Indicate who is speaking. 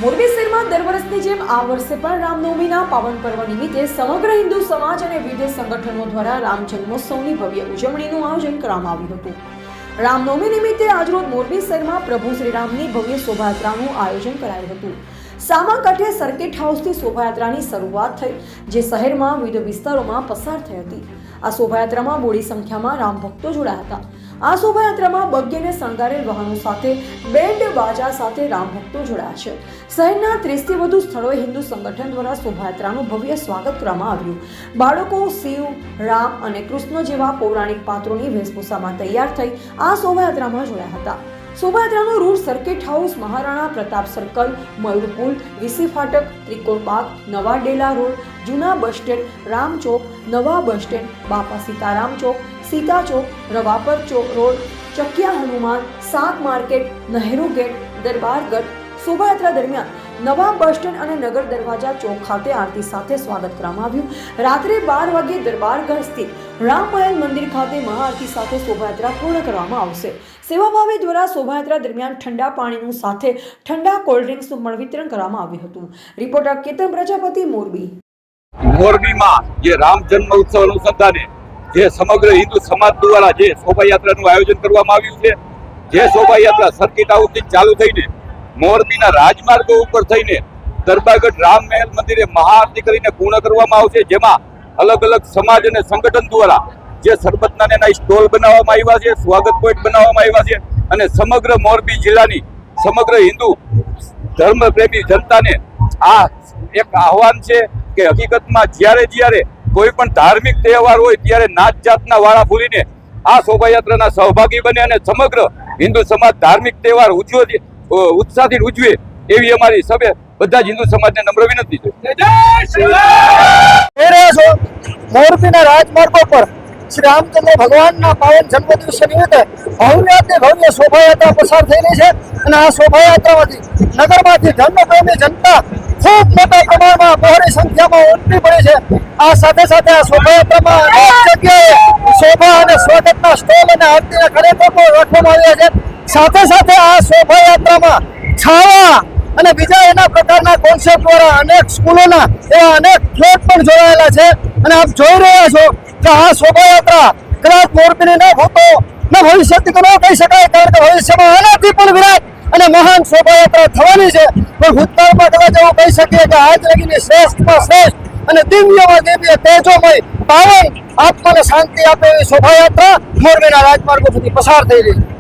Speaker 1: મોરબી શહેરમાં દર વર્ષની જેમ આ વર્ષે પણ રામનવમીના પાવન પર્વ નિમિત્તે સમગ્ર હિન્દુ સમાજ અને વિવિધ સંગઠનો દ્વારા રામ જન્મોત્સવની ભવ્ય ઉજવણીનું આયોજન કરવામાં આવ્યું હતું। રામનવમી નિમિત્તે આજરોજ મોરબી શહેરમાં પ્રભુ શ્રીરામની ભવ્ય શોભાયાત્રાનું આયોજન કરાયું હતું। સામા કાંઠે સર્કિટ હાઉસથી શોભાયાત્રાની શરૂઆત થઈ, જે શહેરમાં વિવિધ વિસ્તારોમાં પસાર થઈ હતી। આ શોભાયાત્રામાં મોટી સંખ્યામાં રામ ભક્તો જોડાયા હતા। આ શોભાયાત્રામાં બગ્ગેને શણગારેલ વાહનો સાથે બેન્ડ બાજા સાથે રામ ભક્તો જોડાયા છે। શહેરના 30થી વધુ સ્થળોએ હિન્દુ સંગઠન દ્વારા શોભાયાત્રાનું ભવ્ય સ્વાગત કરવામાં આવ્યું। બાળકો શિવ, રામ અને કૃષ્ણ જેવા પૌરાણિક પાત્રોની વેશભૂષામાં તૈયાર થઈ આ શોભાયાત્રામાં જોડાયા હતા। શોભાયાત્રાનો route circuit house, Maharana Pratap circle, Mayur પુલ, વીસી ફાટક, ત્રિકોણ બાગ, નવા ડેલા રોડ, જૂના બસ સ્ટેન્ડ, રામ ચોક, નવા બસ સ્ટેન્ડ, બાપા સીતારામ ચોક, સીતા ચોક, રવાપર ચોક રોડ, ચકિયા હનુમાન, સાત માર્કેટ, નહેરુ ગેટ, દરબારગઢ। શોભાયાત્રા દરમિયાન નવા બસ સ્ટેન્ડ અને નગર દરવાજા ચોક ખાતે આરતી સાથે સ્વાગત કરવામાં આવ્યું। રાત્રે 12 વાગે દરબારગઢ સ્થિત રામ મહેલ મંદિર ખાતે મહાઆરતી સાથે શોભાયાત્રા પૂર્ણ કરવામાં આવશે। સેવાભાવી દ્વારા શોભાયાત્રા દરમિયાન ઠંડા પાણીનું સાથે ઠંડા કોલ્ડ ડ્રિંક્સનું પણ વિતરણ કરવામાં આવ્યું હતું। રિપોર્ટર કેતન પ્રજાપતિ, મોરબી।
Speaker 2: મોરબીમાં જે રામ જન્મ ઉત્સવ અનુસંધાને જે સમગ્ર હિન્દુ સમાજ દ્વારા જે શોભાયાત્રાનું આયોજન કરવામાં આવ્યું છે, જે શોભાયાત્રા સર્કિટ હાઉસથી ચાલુ થઈને મોરબીના રાજમાર્ગો ઉપર થઈને દરબારગઢ રામ મહેલ મંદિરે મહાઆરતી કરીને પૂર્ણ કરવામાં આવશે, જેમાં અલગ અલગ સમાજ અને સંગઠન દ્વારા જે સરબતના એના સ્ટોલ બનાવવામાં આવ્યા છે, સ્વાગત પોઈન્ટ બનાવવામાં આવ્યા છે અને સમગ્ર મોરબી જિલ્લાની સમગ્ર હિન્દુ ધર્મપ્રેમી જનતાને આ એક આહવાન છે કે હકીકતમાં જ્યારે કોઈ પણ ધાર્મિક તહેવાર હોય ત્યારે નાત જાતના વાળા ભૂલીને આ શોભાયાત્રાના સહભાગી બને અને સમગ્ર હિન્દુ સમાજ ધાર્મિક તહેવાર ઉત્સાહથી ઉજવે એવી અમારી સભે બધા જ હિન્દુ સમાજને નમ્ર વિનંતી છે।
Speaker 3: મોરબીના રાજમાર્ગો પર શ્રી રામચંદ્ર ભગવાનના પાવન જન્મદિવસ નિમિત્તે ભવ્ય શોભાયાત્રા પસાર થઈ રહી છે અને આ શોભાયાત્રામાંથી નગરમાંથી ધર્મપ્રેમી જનતા ખૂબ મોટા પ્રમાણમાં બહોળી સંખ્યામાં ઉમટી પડી છે। આ સાથે સાથે આ શોભાયાત્રામાં અનેક જગ્યાએ શોભા અને સ્વાગતના સ્ટોલ અને આરતીના કાર્યક્રમો રાખવામાં આવ્યા છે। સાથે સાથે આ શોભાયાત્રામાં છાવા અને બીજા એના પ્રકારના કોન્સેપ્ટ દ્વારા અનેક સ્કૂલોના એવા અનેક ફ્લેટ પણ જોડાયેલા છે અને આપ જોઈ રહ્યા છો કે આ શોભાયાત્રા કદાચ મોરબીની ન ભવિષ્યથી તો ન કહી શકાય, કારણ કે ભવિષ્યમાં આનાથી પણ વિરાટ અને મહાન શોભાયાત્રા થવાની છે, પણ ભૂતકાળમાં કદાચ એવું કહી શકીએ કે આજ લગીની શ્રેષ્ઠમાં શ્રેષ્ઠ અને દિવ્યમાં દિવ્ય તેજોમય પાવન આત્માને શાંતિ આપે એવી શોભાયાત્રા મોરબીના રાજમાર્ગો સુધી પસાર થઈ રહી છે।